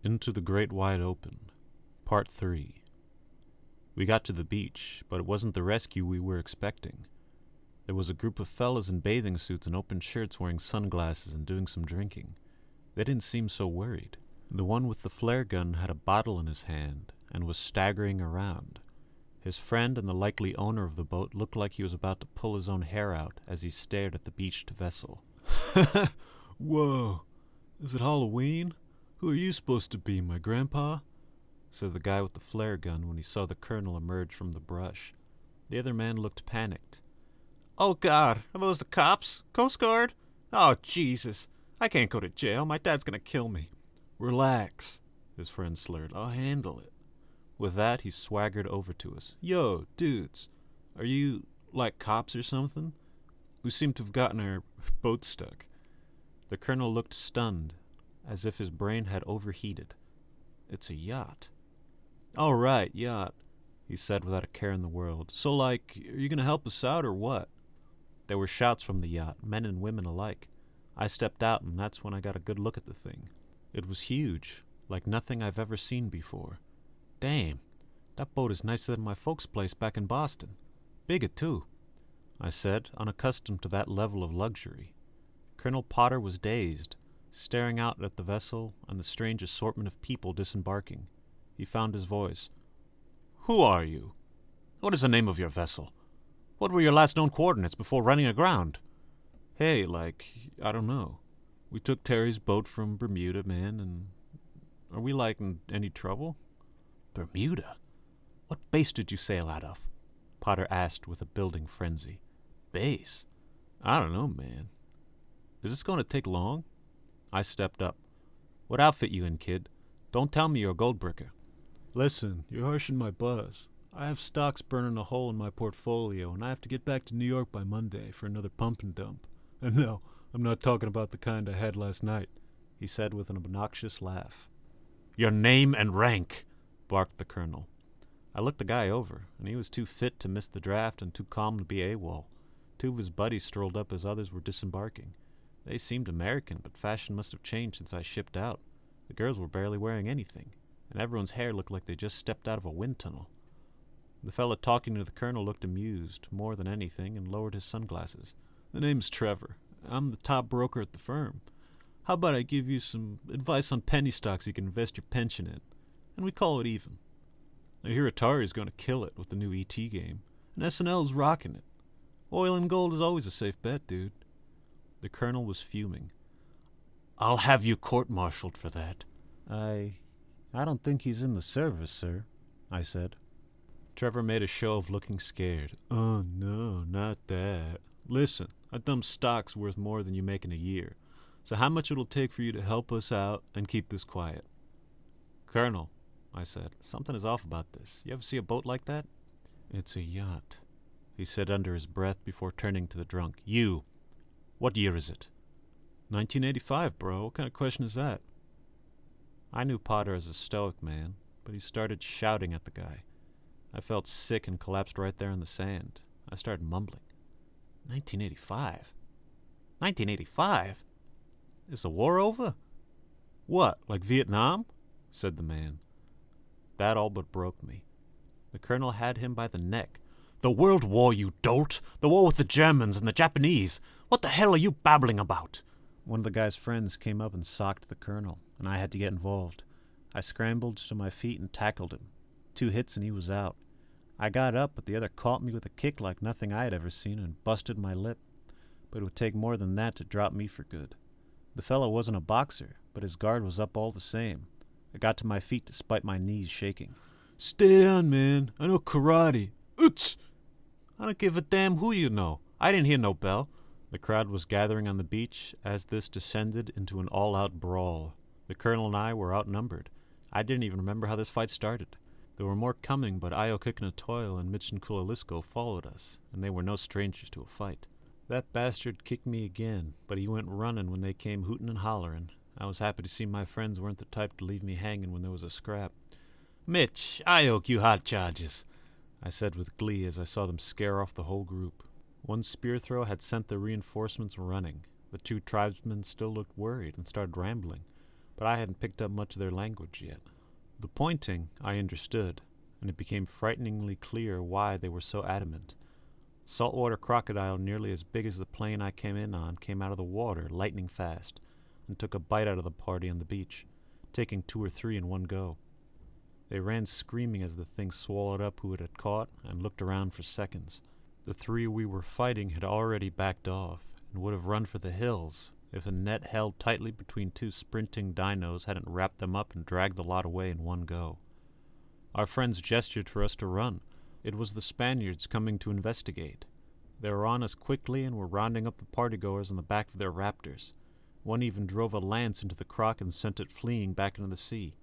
Into the Great Wide Open, Part 3. We got to the beach, but it wasn't the rescue we were expecting. There was a group of fellas in bathing suits and open shirts wearing sunglasses and doing some drinking. They didn't seem so worried. The one with the flare gun had a bottle in his hand and was staggering around. His friend and the likely owner of the boat looked like he was about to pull his own hair out as he stared at the beached vessel. "Whoa, is it Halloween? Who are you supposed to be, my grandpa?" said the guy with the flare gun when he saw the colonel emerge from the brush. The other man looked panicked. "Oh, God, are those the cops? Coast Guard? Oh, Jesus, I can't go to jail. My dad's gonna kill me." "Relax," his friend slurred. "I'll handle it." With that, he swaggered over to us. "Yo, dudes, are you, like, cops or something? We seem to have gotten our boat stuck." The colonel looked stunned, as if his brain had overheated. "It's a yacht." "All right, yacht," he said without a care in the world. "So, like, are you going to help us out or what?" There were shouts from the yacht, men and women alike. I stepped out, and that's when I got a good look at the thing. It was huge, like nothing I've ever seen before. "Damn, that boat is nicer than my folks' place back in Boston. Bigger, too," I said, unaccustomed to that level of luxury. Colonel Potter was dazed, staring out at the vessel and the strange assortment of people disembarking. He found his voice. "Who are you? What is the name of your vessel? What were your last known coordinates before running aground?" "Hey, I don't know. We took Terry's boat from Bermuda, man, and are we, in any trouble?" "Bermuda? What base did you sail out of?" Potter asked with a building frenzy. "Base? I don't know, man. Is this going to take long?" I stepped up. "What outfit you in, kid? Don't tell me you're a gold bricker." "Listen, you're harshing my buzz. I have stocks burning a hole in my portfolio, and I have to get back to New York by Monday for another pump and dump. And no, I'm not talking about the kind I had last night," he said with an obnoxious laugh. "Your name and rank," barked the colonel. I looked the guy over, and he was too fit to miss the draft and too calm to be AWOL. Two of his buddies strolled up as others were disembarking. They seemed American, but fashion must have changed since I shipped out. The girls were barely wearing anything, and everyone's hair looked like they just stepped out of a wind tunnel. The fellow talking to the colonel looked amused, more than anything, and lowered his sunglasses. "The name's Trevor. I'm the top broker at the firm. How about I give you some advice on penny stocks you can invest your pension in, and we call it even? I hear Atari's going to kill it with the new ET game, and SNL's rocking it. Oil and gold is always a safe bet, dude." The colonel was fuming. "I'll have you court-martialed for that." I don't think he's in the service, sir," I said. Trevor made a show of looking scared. "Oh, no, not that. Listen, a dumb stock's worth more than you make in a year. So how much it'll take for you to help us out and keep this quiet?" "Colonel," I said, "something is off about this. You ever see a boat like that?" "It's a yacht," he said under his breath before turning to the drunk. "You, what year is it?" 1985, bro. What kind of question is that?" I knew Potter as a stoic man, but he started shouting at the guy. I felt sick and collapsed right there in the sand. I started mumbling. 1985? 1985? Is the war over?" "What, like Vietnam?" said the man. That all but broke me. The colonel had him by the neck. "The World War, you dolt! The war with the Germans and the Japanese! What the hell are you babbling about?" One of the guy's friends came up and socked the colonel, and I had to get involved. I scrambled to my feet and tackled him. 2 hits and he was out. I got up, but the other caught me with a kick like nothing I had ever seen and busted my lip. But it would take more than that to drop me for good. The fellow wasn't a boxer, but his guard was up all the same. I got to my feet despite my knees shaking. "Stay down, man. I know karate. Oots!" "I don't give a damn who you know. I didn't hear no bell." The crowd was gathering on the beach as this descended into an all-out brawl. The colonel and I were outnumbered. I didn't even remember how this fight started. There were more coming, but Io Kikinatoil and Mitch and Kulalisco followed us, and they were no strangers to a fight. That bastard kicked me again, but he went running when they came hooting and hollering. I was happy to see my friends weren't the type to leave me hanging when there was a scrap. "Mitch, I owe you hot charges," I said with glee as I saw them scare off the whole group. One spear throw had sent the reinforcements running. The 2 tribesmen still looked worried and started rambling, but I hadn't picked up much of their language yet. The pointing I understood, and it became frighteningly clear why they were so adamant. A saltwater crocodile nearly as big as the plane I came in on came out of the water lightning fast and took a bite out of the party on the beach, taking 2 or 3 in one go. They ran screaming as the thing swallowed up who it had caught and looked around for seconds. The 3 we were fighting had already backed off and would have run for the hills if a net held tightly between 2 sprinting dinos hadn't wrapped them up and dragged the lot away in one go. Our friends gestured for us to run. It was the Spaniards coming to investigate. They were on us quickly and were rounding up the partygoers on the back of their raptors. One even drove a lance into the croc and sent it fleeing back into the sea.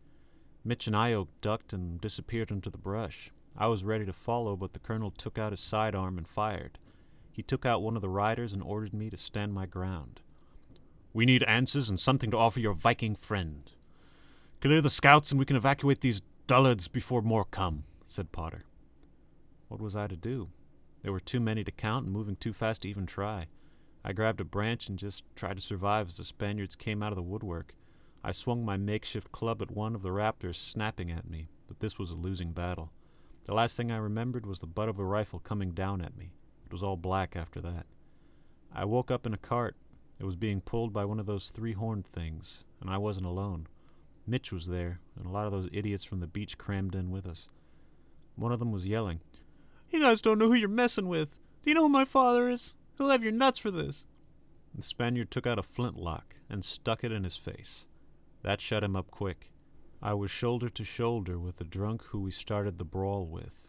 Mitch and Io ducked and disappeared into the brush. I was ready to follow, but the colonel took out his sidearm and fired. He took out one of the riders and ordered me to stand my ground. "We need answers and something to offer your Viking friend. Clear the scouts and we can evacuate these dullards before more come," said Potter. What was I to do? There were too many to count and moving too fast to even try. I grabbed a branch and just tried to survive as the Spaniards came out of the woodwork. I swung my makeshift club at one of the raptors snapping at me, but this was a losing battle. The last thing I remembered was the butt of a rifle coming down at me. It was all black after that. I woke up in a cart. It was being pulled by one of those 3-horned things, and I wasn't alone. Mitch was there, and a lot of those idiots from the beach crammed in with us. One of them was yelling, "You guys don't know who you're messing with. Do you know who my father is? He'll have your nuts for this." The Spaniard took out a flintlock and stuck it in his face. That shut him up quick. I was shoulder to shoulder with the drunk who we started the brawl with.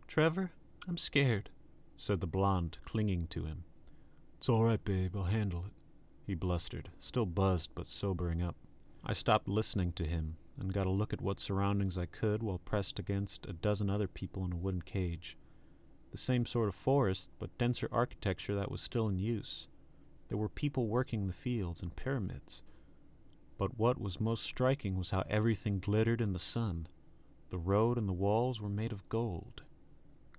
"Trevor, I'm scared," said the blonde, clinging to him. "It's all right, babe. I'll handle it," he blustered, still buzzed but sobering up. I stopped listening to him and got a look at what surroundings I could while pressed against a dozen other people in a wooden cage. The same sort of forest, but denser architecture that was still in use. There were people working the fields and pyramids. But what was most striking was how everything glittered in the sun. The road and the walls were made of gold.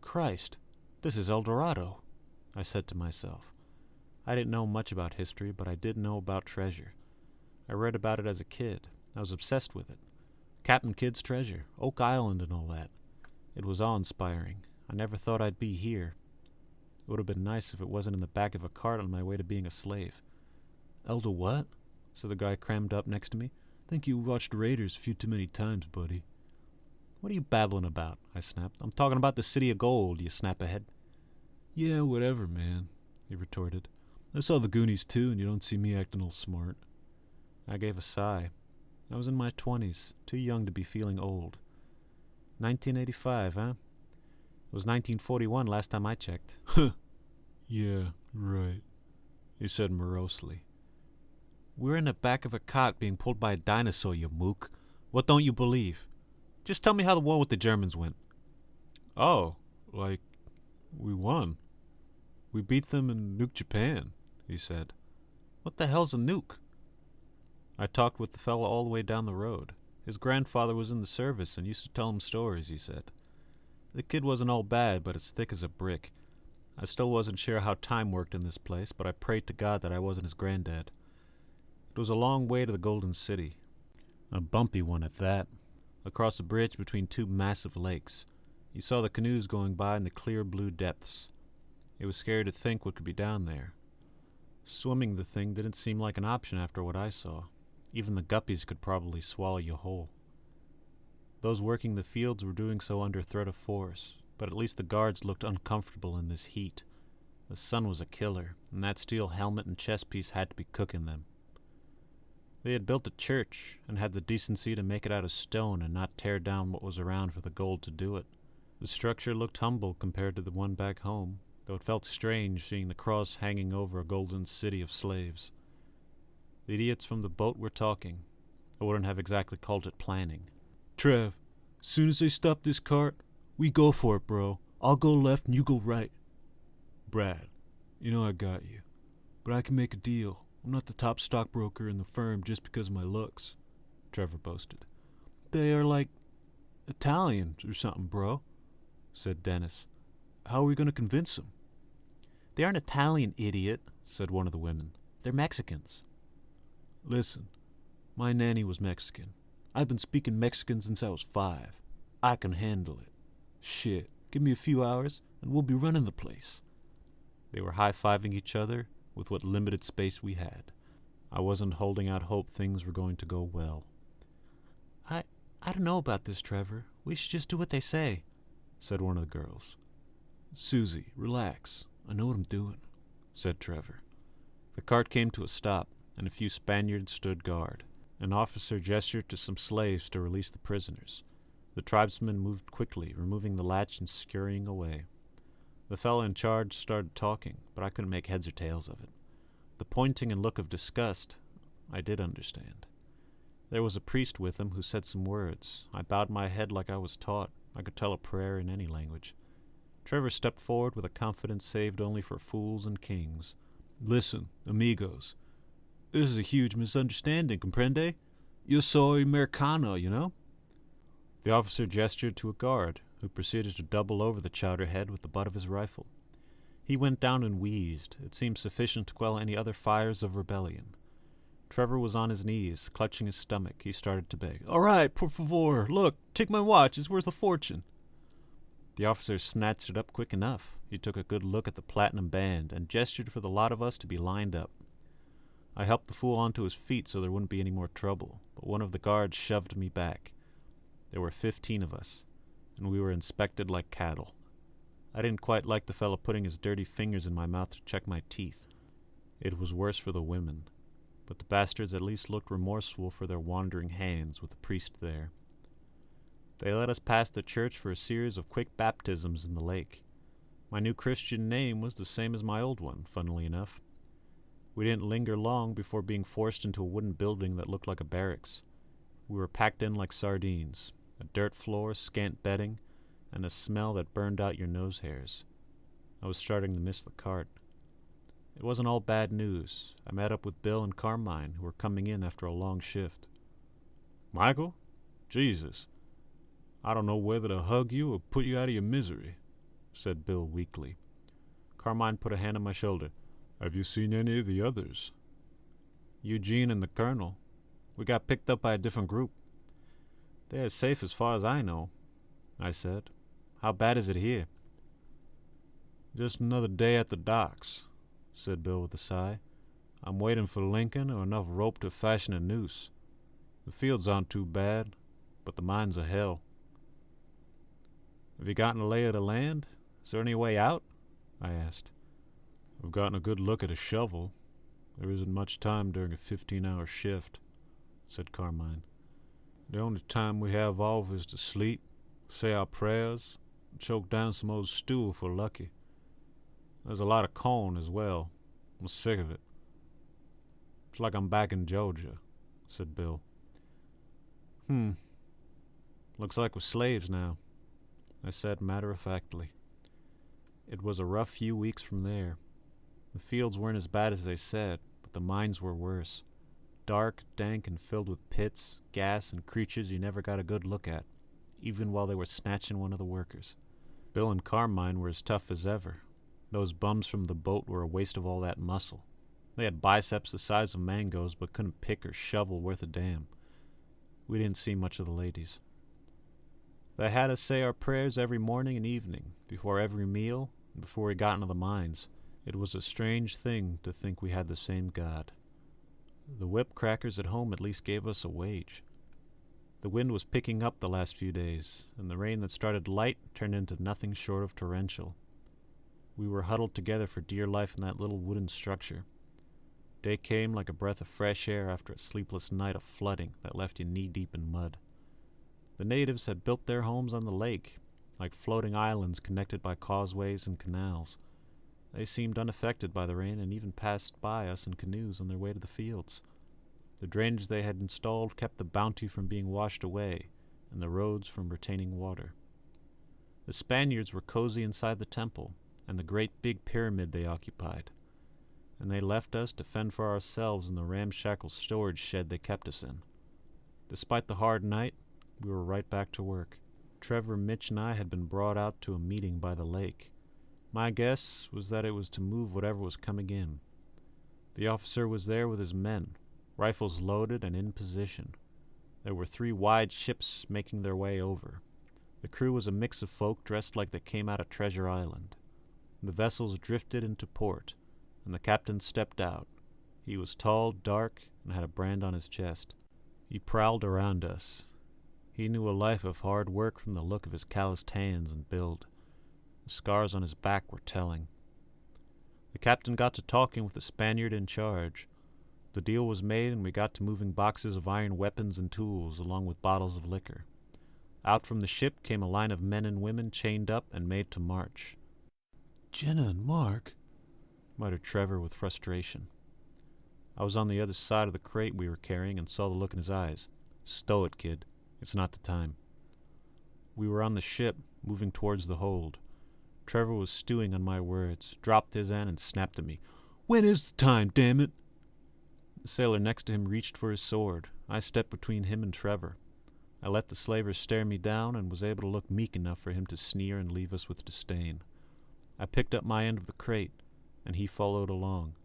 "Christ, this is El Dorado," I said to myself. I didn't know much about history, but I did know about treasure. I read about it as a kid. I was obsessed with it. Captain Kidd's treasure, Oak Island and all that. It was awe-inspiring. I never thought I'd be here. It would have been nice if it wasn't in the back of a cart on my way to being a slave. "Elder what?" said the guy crammed up next to me. "Think you watched Raiders a few too many times, buddy." "What are you babbling about?" I snapped. "I'm talking about the City of Gold, you snap-ahead." "Yeah, whatever, man," he retorted. "I saw the Goonies too, and you don't see me acting all smart." I gave a sigh. I was in my 20s, too young to be feeling old. 1985, huh? It was 1941 last time I checked. "Huh. Yeah, right," he said morosely. "We're in the back of a cot being pulled by a dinosaur, you mook. What don't you believe? Just tell me how the war with the Germans went." "Oh, like, we won. We beat them and nuked Japan," he said. "What the hell's a nuke?" I talked with the fellow all the way down the road. His grandfather was in the service and used to tell him stories, he said. The kid wasn't all bad, but as thick as a brick. I still wasn't sure how time worked in this place, but I prayed to God that I wasn't his granddad. It was a long way to the Golden City. A bumpy one at that. Across a bridge between 2 massive lakes. You saw the canoes going by in the clear blue depths. It was scary to think what could be down there. Swimming the thing didn't seem like an option after what I saw. Even the guppies could probably swallow you whole. Those working the fields were doing so under threat of force, but at least the guards looked uncomfortable in this heat. The sun was a killer, and that steel helmet and chest piece had to be cooking them. They had built a church, and had the decency to make it out of stone and not tear down what was around for the gold to do it. The structure looked humble compared to the one back home, though it felt strange seeing the cross hanging over a golden city of slaves. The idiots from the boat were talking. I wouldn't have exactly called it planning. "Trev, soon as they stop this cart, we go for it, bro. I'll go left and you go right." "Brad, you know I got you. But I can make a deal. I'm not the top stockbroker in the firm just because of my looks," Trevor boasted. "They are like Italians or something, bro," said Dennis. "How are we going to convince them?" "They aren't Italian, idiot," said one of the women. "They're Mexicans." "Listen, My nanny was Mexican. I've been speaking Mexican since I was 5. I can handle it. Shit, give me a few hours, and we'll be running the place." They were high-fiving each other with what limited space we had. I wasn't holding out hope things were going to go well. I don't know about this, Trevor. We should just do what they say," said one of the girls. "Susie, relax. I know what I'm doing," said Trevor. The cart came to a stop, and a few Spaniards stood guard. An officer gestured to some slaves to release the prisoners. The tribesmen moved quickly, removing the latch and scurrying away. The fellow in charge started talking, but I couldn't make heads or tails of it. The pointing and look of disgust, I did understand. There was a priest with him who said some words. I bowed my head like I was taught. I could tell a prayer in any language. Trevor stepped forward with a confidence saved only for fools and kings. "Listen, amigos. This is a huge misunderstanding, comprende? Yo soy Americano, you know?" The officer gestured to a guard, who proceeded to double over the chowderhead with the butt of his rifle. He went down and wheezed. It seemed sufficient to quell any other fires of rebellion. Trevor was on his knees, clutching his stomach. He started to beg. "All right, por favor. Look, take my watch. It's worth a fortune." The officer snatched it up quick enough. He took a good look at the platinum band and gestured for the lot of us to be lined up. I helped the fool onto his feet so there wouldn't be any more trouble, but one of the guards shoved me back. There were 15 of us, and we were inspected like cattle. I didn't quite like the fellow putting his dirty fingers in my mouth to check my teeth. It was worse for the women, but the bastards at least looked remorseful for their wandering hands with the priest there. They let us pass the church for a series of quick baptisms in the lake. My new Christian name was the same as my old one, funnily enough. We didn't linger long before being forced into a wooden building that looked like a barracks. We were packed in like sardines, a dirt floor, scant bedding, and a smell that burned out your nose hairs. I was starting to miss the cart. It wasn't all bad news. I met up with Bill and Carmine, who were coming in after a long shift. "Michael? Jesus. I don't know whether to hug you or put you out of your misery," said Bill weakly. Carmine put a hand on my shoulder. "Have you seen any of the others?" "Eugene and the Colonel. We got picked up by a different group." "They're safe as far as I know," I said. "How bad is it here?" "Just another day at the docks," said Bill with a sigh. "I'm waiting for Lincoln or enough rope to fashion a noose. The fields aren't too bad, but the mines are hell." "Have you gotten a lay of the land? Is there any way out?" I asked. "I've gotten a good look at a shovel. There isn't much time during a 15-hour shift," said Carmine. "The only time we have off is to sleep, say our prayers, and choke down some old stew if we're lucky. There's a lot of corn as well. I'm sick of it. It's like I'm back in Georgia," said Bill. Looks like we're slaves now," I said matter-of-factly. It was a rough few weeks from there. The fields weren't as bad as they said, but the mines were worse. Dark, dank, and filled with pits, gas, and creatures you never got a good look at, even while they were snatching one of the workers. Bill and Carmine were as tough as ever. Those bums from the boat were a waste of all that muscle. They had biceps the size of mangoes, but couldn't pick or shovel worth a damn. We didn't see much of the ladies. They had us say our prayers every morning and evening, before every meal, and before we got into the mines. It was a strange thing to think we had the same God. The whip crackers at home at least gave us a wage. The wind was picking up the last few days, and the rain that started light turned into nothing short of torrential. We were huddled together for dear life in that little wooden structure. Day came like a breath of fresh air after a sleepless night of flooding that left you knee-deep in mud. The natives had built their homes on the lake, like floating islands connected by causeways and canals. They seemed unaffected by the rain and even passed by us in canoes on their way to the fields. The drainage they had installed kept the bounty from being washed away and the roads from retaining water. The Spaniards were cozy inside the temple and the great big pyramid they occupied, and they left us to fend for ourselves in the ramshackle storage shed they kept us in. Despite the hard night, we were right back to work. Trevor, Mitch, and I had been brought out to a meeting by the lake. My guess was that it was to move whatever was coming in. The officer was there with his men, rifles loaded and in position. There were 3 wide ships making their way over. The crew was a mix of folk dressed like they came out of Treasure Island. The vessels drifted into port, and the captain stepped out. He was tall, dark, and had a brand on his chest. He prowled around us. He knew a life of hard work from the look of his calloused hands and build. The scars on his back were telling. The captain got to talking with the Spaniard in charge. The deal was made, and we got to moving boxes of iron weapons and tools, along with bottles of liquor. Out from the ship came a line of men and women chained up and made to march. "Jenna and Mark," muttered Trevor with frustration. I was on the other side of the crate we were carrying and saw the look in his eyes. "Stow it, kid. It's not the time." We were on the ship, moving towards the hold. Trevor was stewing on my words, dropped his end, and snapped at me. "When is the time, damn it?" The sailor next to him reached for his sword. I stepped between him and Trevor. I let the slaver stare me down and was able to look meek enough for him to sneer and leave us with disdain. I picked up my end of the crate, and he followed along,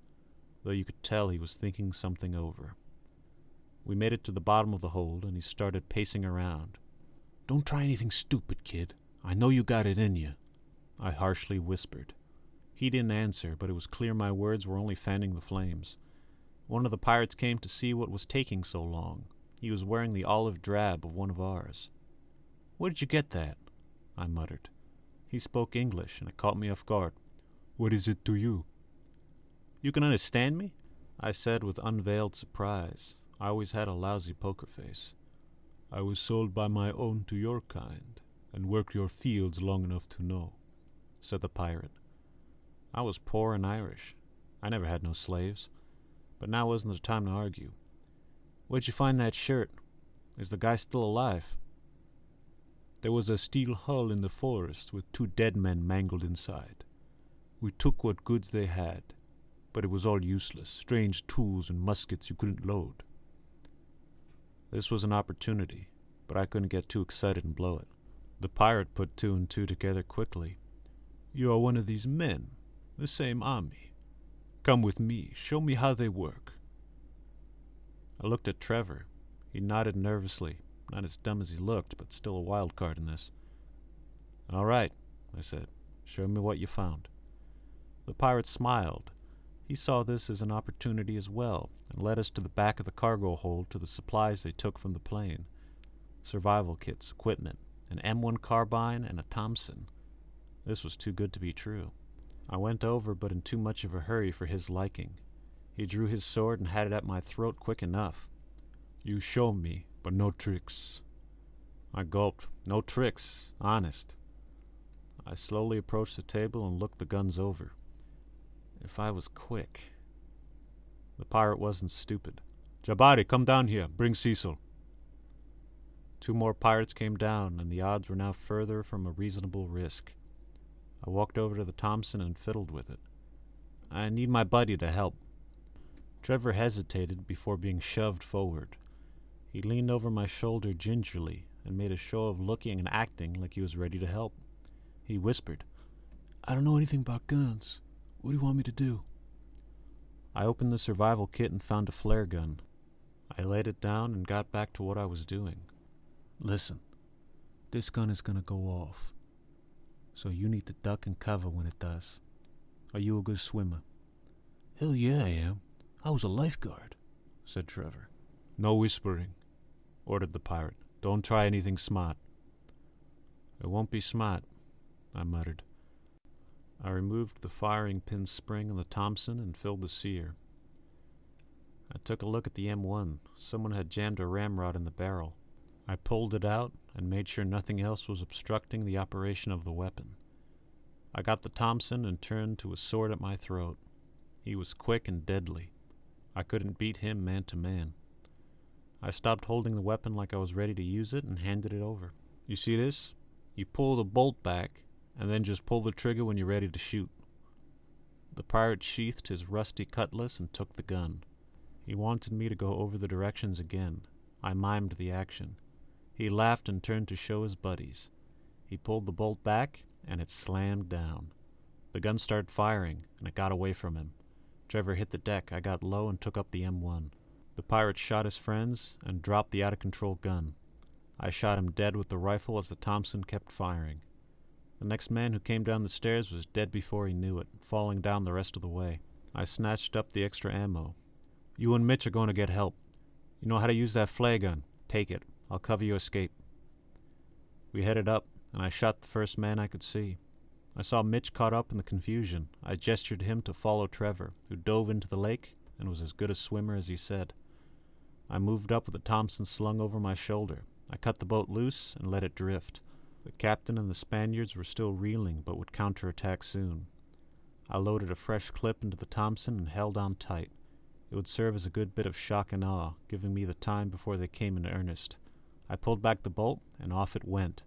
though you could tell he was thinking something over. We made it to the bottom of the hold, and he started pacing around. "Don't try anything stupid, kid. I know you got it in you," I harshly whispered. He didn't answer, but it was clear my words were only fanning the flames. One of the pirates came to see what was taking so long. He was wearing the olive drab of one of ours. "Where did you get that?" I muttered. He spoke English, and it caught me off guard. "What is it to you?" "You can understand me?" I said with unveiled surprise. I always had a lousy poker face. "I was sold by my own to your kind, and worked your fields long enough to know," said the pirate. I was poor and Irish. I never had no slaves. But now wasn't the time to argue. "Where'd you find that shirt? Is the guy still alive?" "There was a steel hull in the forest with 2 dead men mangled inside. We took what goods they had, but it was all useless, strange tools and muskets you couldn't load." This was an opportunity, but I couldn't get too excited and blow it. The pirate put 2 and 2 together quickly. "You are one of these men, the same army. Come with me, show me how they work." I looked at Trevor. He nodded nervously, not as dumb as he looked, but still a wild card in this. "All right," I said. "Show me what you found." The pirate smiled. He saw this as an opportunity as well, and led us to the back of the cargo hold to the supplies they took from the plane. Survival kits, equipment, an M1 carbine, and a Thompson. This was too good to be true. I went over, but in too much of a hurry for his liking. He drew his sword and had it at my throat quick enough. "You show me, but no tricks." I gulped. "No tricks, honest." I slowly approached the table and looked the guns over. If I was quick... The pirate wasn't stupid. "Jabari, come down here. Bring Cecil." 2 more pirates came down, and the odds were now further from a reasonable risk. I walked over to the Thompson and fiddled with it. "I need my buddy to help." Trevor hesitated before being shoved forward. He leaned over my shoulder gingerly and made a show of looking and acting like he was ready to help. He whispered, "I don't know anything about guns. What do you want me to do?" I opened the survival kit and found a flare gun. I laid it down and got back to what I was doing. "Listen, this gun is gonna go off, so you need to duck and cover when it does. Are you a good swimmer?" "Hell yeah, I am. I was a lifeguard," said Trevor. "No whispering," ordered the pirate. "Don't try anything smart." "It won't be smart," I muttered. I removed the firing pin spring on the Thompson and filled the sear. I took a look at the M1. Someone had jammed a ramrod in the barrel. I pulled it out and made sure nothing else was obstructing the operation of the weapon. I got the Thompson and turned to a sword at my throat. He was quick and deadly. I couldn't beat him man to man. I stopped holding the weapon like I was ready to use it and handed it over. "You see this? You pull the bolt back, and then just pull the trigger when you're ready to shoot." The pirate sheathed his rusty cutlass and took the gun. He wanted me to go over the directions again. I mimed the action. He laughed and turned to show his buddies. He pulled the bolt back, and it slammed down. The gun started firing, and it got away from him. Trevor hit the deck. I got low and took up the M1. The pirate shot his friends and dropped the out-of-control gun. I shot him dead with the rifle as the Thompson kept firing. The next man who came down the stairs was dead before he knew it, falling down the rest of the way. I snatched up the extra ammo. "You and Mitch are going to get help. You know how to use that flare gun. Take it. I'll cover your escape." We headed up, and I shot the first man I could see. I saw Mitch caught up in the confusion. I gestured to him to follow Trevor, who dove into the lake and was as good a swimmer as he said. I moved up with the Thompson slung over my shoulder. I cut the boat loose and let it drift. The captain and the Spaniards were still reeling, but would counterattack soon. I loaded a fresh clip into the Thompson and held on tight. It would serve as a good bit of shock and awe, giving me the time before they came in earnest. I pulled back the bolt, and off it went,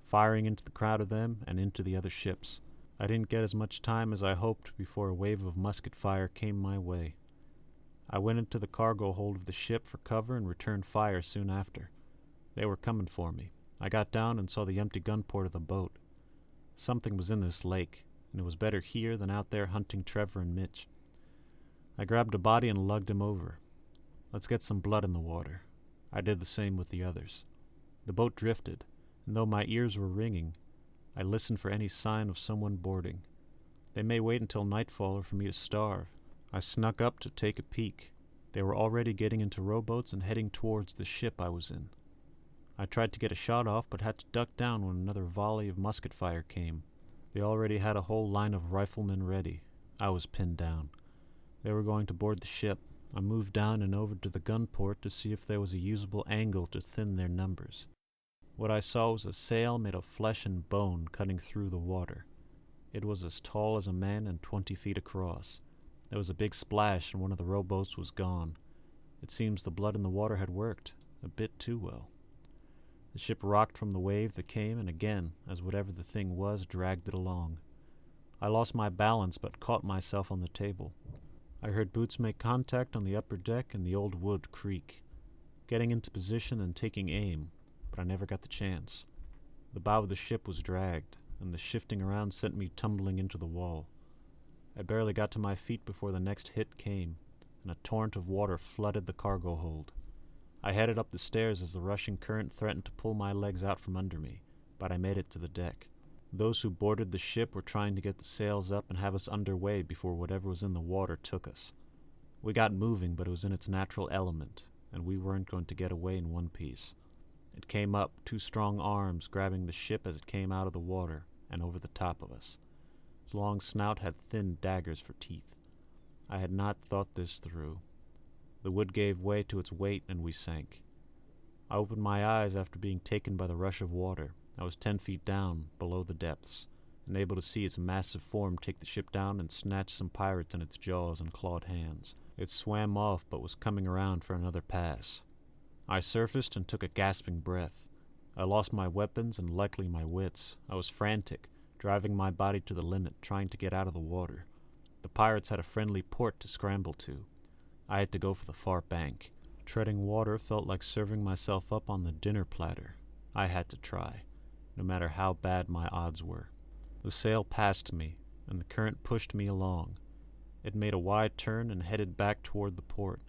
firing into the crowd of them and into the other ships. I didn't get as much time as I hoped before a wave of musket fire came my way. I went into the cargo hold of the ship for cover and returned fire soon after. They were coming for me. I got down and saw the empty gun port of the boat. Something was in this lake, and it was better here than out there hunting Trevor and Mitch. I grabbed a body and lugged him over. "Let's get some blood in the water." I did the same with the others. The boat drifted, and though my ears were ringing, I listened for any sign of someone boarding. They may wait until nightfall or for me to starve. I snuck up to take a peek. They were already getting into rowboats and heading towards the ship I was in. I tried to get a shot off, but had to duck down when another volley of musket fire came. They already had a whole line of riflemen ready. I was pinned down. They were going to board the ship. I moved down and over to the gun port to see if there was a usable angle to thin their numbers. What I saw was a sail made of flesh and bone cutting through the water. It was as tall as a man and 20 feet across. There was a big splash and one of the rowboats was gone. It seems the blood in the water had worked, a bit too well. The ship rocked from the wave that came, and again, as whatever the thing was, dragged it along. I lost my balance, but caught myself on the table. I heard boots make contact on the upper deck and the old wood creak. Getting into position and taking aim, but I never got the chance. The bow of the ship was dragged, and the shifting around sent me tumbling into the wall. I barely got to my feet before the next hit came, and a torrent of water flooded the cargo hold. I headed up the stairs as the rushing current threatened to pull my legs out from under me, but I made it to the deck. Those who boarded the ship were trying to get the sails up and have us underway before whatever was in the water took us. We got moving, but it was in its natural element, and we weren't going to get away in one piece. It came up, 2 strong arms grabbing the ship as it came out of the water and over the top of us. Its long snout had thin daggers for teeth. I had not thought this through. The wood gave way to its weight, and we sank. I opened my eyes after being taken by the rush of water. I was 10 feet down, below the depths, and able to see its massive form take the ship down and snatch some pirates in its jaws and clawed hands. It swam off, but was coming around for another pass. I surfaced and took a gasping breath. I lost my weapons and likely my wits. I was frantic, driving my body to the limit, trying to get out of the water. The pirates had a friendly port to scramble to. I had to go for the far bank. Treading water felt like serving myself up on the dinner platter. I had to try, no matter how bad my odds were. The sail passed me, and the current pushed me along. It made a wide turn and headed back toward the port.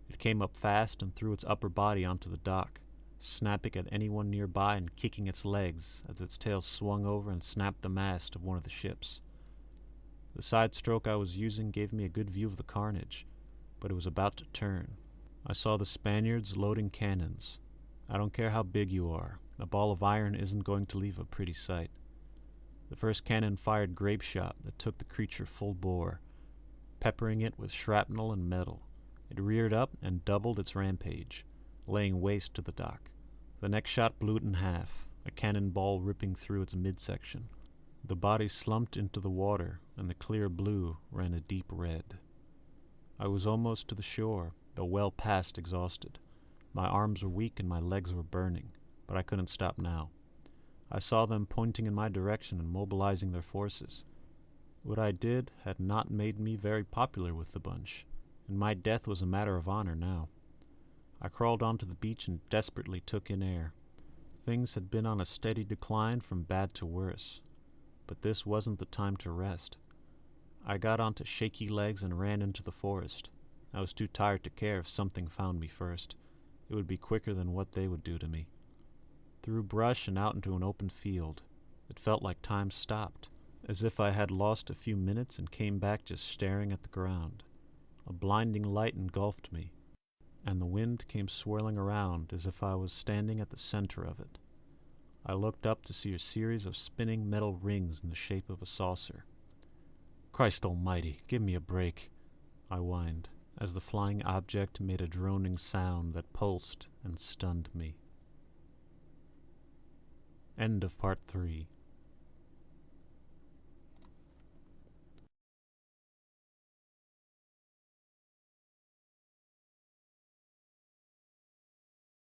It came up fast and threw its upper body onto the dock, snapping at anyone nearby and kicking its legs as its tail swung over and snapped the mast of one of the ships. The side stroke I was using gave me a good view of the carnage, but it was about to turn. I saw the Spaniards loading cannons. I don't care how big you are, a ball of iron isn't going to leave a pretty sight. The first cannon fired grape shot that took the creature full bore, peppering it with shrapnel and metal. It reared up and doubled its rampage, laying waste to the dock. The next shot blew it in half, a cannonball ripping through its midsection. The body slumped into the water, and the clear blue ran a deep red. I was almost to the shore, though well past exhausted. My arms were weak and my legs were burning, but I couldn't stop now. I saw them pointing in my direction and mobilizing their forces. What I did had not made me very popular with the bunch, and my death was a matter of honor now. I crawled onto the beach and desperately took in air. Things had been on a steady decline from bad to worse, but this wasn't the time to rest. I got onto shaky legs and ran into the forest. I was too tired to care if something found me first. It would be quicker than what they would do to me. Through brush and out into an open field, it felt like time stopped, as if I had lost a few minutes and came back just staring at the ground. A blinding light engulfed me, and the wind came swirling around as if I was standing at the center of it. I looked up to see a series of spinning metal rings in the shape of a saucer. "Christ almighty, give me a break," I whined, as the flying object made a droning sound that pulsed and stunned me. End of Part 3.